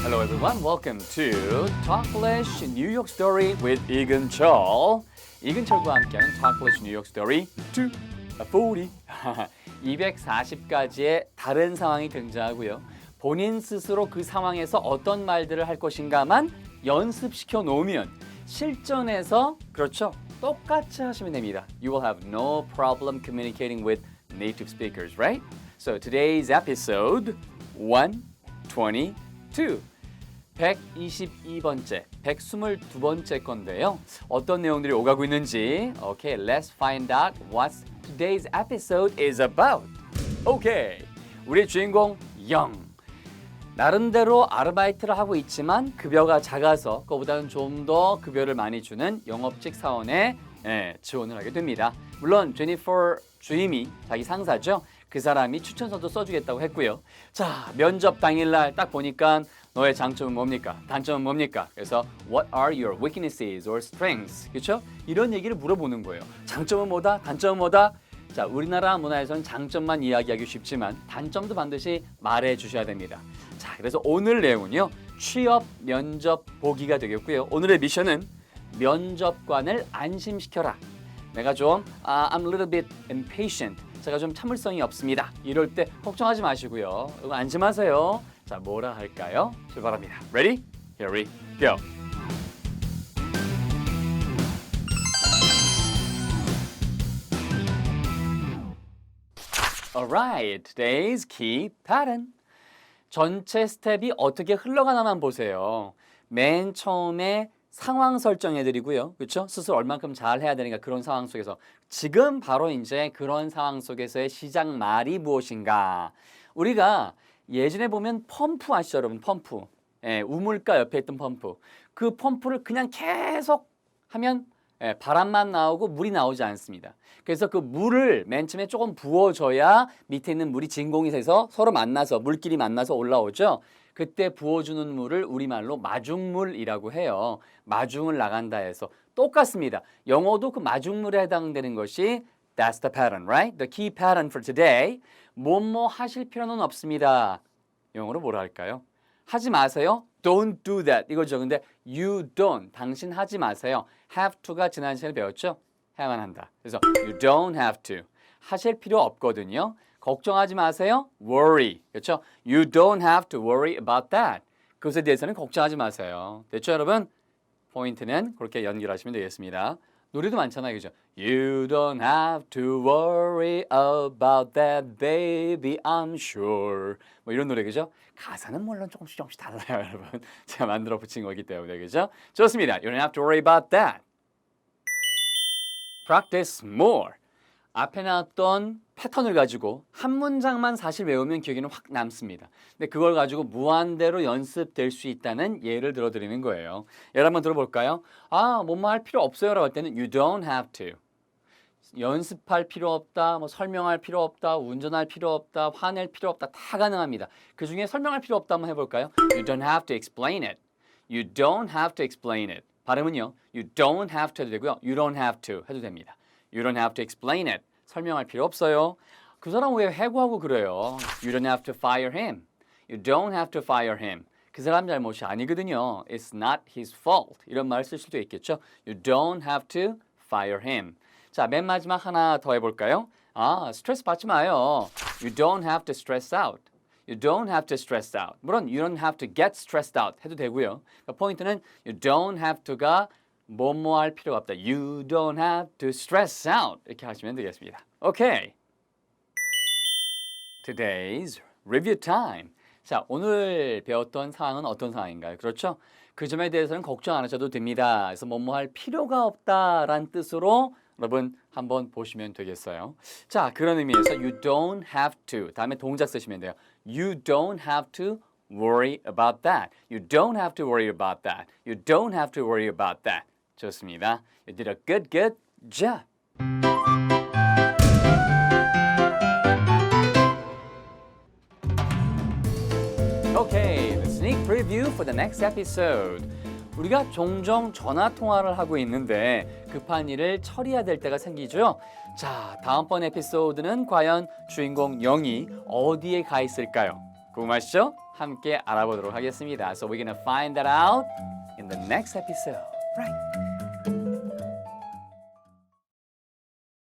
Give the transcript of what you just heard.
Hello everyone, welcome to Talklish New York Story with 이근철. 이근철과 함께하는 Talklish New York Story 240. 240가지의 다른 상황이 등장하고요. 본인 스스로 그 상황에서 어떤 말들을 할 것인가만 연습시켜 놓으면 실전에서 그렇죠. 똑같이 하시면 됩니다. You will have no problem communicating with native speakers, right? So today's episode 122. 122번째, 122번째 건데요. 어떤 내용들이 오가고 있는지 Okay, let's find out what today's episode is about. Okay, 우리 주인공 영. 나름대로 아르바이트를 하고 있지만 급여가 작아서 그거보다는 좀 더 급여를 많이 주는 영업직 사원에 지원을 하게 됩니다. 물론 제니퍼 주임이 자기 상사죠. 그 사람이 추천서도 써주겠다고 했고요. 자, 면접 당일날 딱 보니까 너의 장점은 뭡니까? 단점은 뭡니까? 그래서 What are your weaknesses or strengths? 그렇죠? 이런 얘기를 물어보는 거예요. 장점은 뭐다? 단점은 뭐다? 자, 우리나라 문화에서는 장점만 이야기하기 쉽지만 단점도 반드시 말해 주셔야 됩니다. 자, 그래서 오늘 내용은요. 취업 면접 보기가 되겠고요. 오늘의 미션은 면접관을 안심시켜라. 내가 좀 I'm a little bit impatient. 제가 좀 참을성이 없습니다. 이럴 때 걱정하지 마시고요. 이거 안심하세요. 자, 뭐라 할까요? 출발합니다. Ready? Here we go. Alright, today's key pattern. 전체 스텝이 어떻게 흘러가나만 보세요. 맨 처음에 상황 설정해드리고요. 그렇죠? 스스로 얼만큼 잘 해야 되니까 그런 상황 속에서 지금 바로 이제 그런 상황 속에서의 시작 말이 무엇인가. 우리가 예전에 보면 펌프 아시죠, 여러분? 펌프. 우물가 옆에 있던 펌프. 그 펌프를 그냥 계속 하면 바람만 나오고 물이 나오지 않습니다. 그래서 그 물을 맨 처음에 조금 부어줘야 밑에 있는 물이 진공이 돼서 서로 만나서 물끼리 만나서 올라오죠. 그때 부어주는 물을 우리말로 마중물이라고 해요. 마중을 나간다 해서 똑같습니다. 영어도 그 마중물에 해당되는 것이 That's the pattern, right? The key pattern for today. 뭐뭐 하실 필요는 없습니다. 영어로 뭐라 할까요? 하지 마세요. Don't do that. 이거죠. 근데 you don't. 당신 하지 마세요. have to가 지난 시간에 배웠죠? 해야만 한다. 그래서 you don't have to. 하실 필요 없거든요. 걱정하지 마세요. Worry. 그렇죠? You don't have to worry about that. 그것에 대해서는 걱정하지 마세요. 됐죠, 여러분? 포인트는 그렇게 연결하시면 되겠습니다. 노래도 많잖아요, 그죠? You don't have to worry about that, baby, I'm sure. 뭐 이런 노래, 그죠? 가사는 물론 조금씩 달라요, 여러분. 제가 만들어 붙인 거기 때문에, 그죠? 좋습니다. You don't have to worry about that. Practice more. 앞에 나왔던 패턴을 가지고 한 문장만 사실 외우면 기억에는 확 남습니다. 근데 그걸 가지고 무한대로 연습될 수 있다는 예를 들어드리는 거예요. 예를 한번 들어볼까요? 뭐뭐 할 필요 없어요 라고 할 때는 You don't have to. 연습할 필요 없다, 뭐 설명할 필요 없다, 운전할 필요 없다, 화낼 필요 없다, 다 가능합니다. 그 중에 설명할 필요 없다 한번 해볼까요? You don't have to explain it. You don't have to explain it. 발음은요. You don't have to 해도 되고요. You don't have to 해도 됩니다. You don't have to explain it. 설명할 필요 없어요. 그 사람 왜 해고하고 그래요? You don't have to fire him. You don't have to fire him. 그 사람 잘못이 아니거든요. It's not his fault. 이런 말을 쓸 수도 있겠죠. You don't have to fire him. 자, 맨 마지막 하나 더 해볼까요? 스트레스 받지 마요. You don't have to stress out. You don't have to stress out. 물론 you don't have to get stressed out 해도 되고요. 그러니까 포인트는 you don't have to가 뭐뭐 할 필요가 없다. You don't have to stress out. 이렇게 하시면 되겠습니다. Okay. Today's review time. 자, 오늘 배웠던 상황은 어떤 상황인가요? 그렇죠? 그 점에 대해서는 걱정 안 하셔도 됩니다. 그래서 뭐뭐 할 필요가 없다라는 뜻으로 여러분 한번 보시면 되겠어요. 자, 그런 의미에서 you don't have to 다음에 동작 쓰시면 돼요. You don't have to worry about that. You don't have to worry about that. You don't have to worry about that. 좋습니다. You did a good job. Okay, the sneak preview for the next episode. 우리가 종종 전화 통화를 하고 있는데 급한 일을 처리해야 될 때가 생기죠. 자, 다음번 에피소드는 과연 주인공 영이 어디에 가 있을까요? 궁금하시죠? 함께 알아보도록 하겠습니다. So we're gonna find that out in the next episode. Right.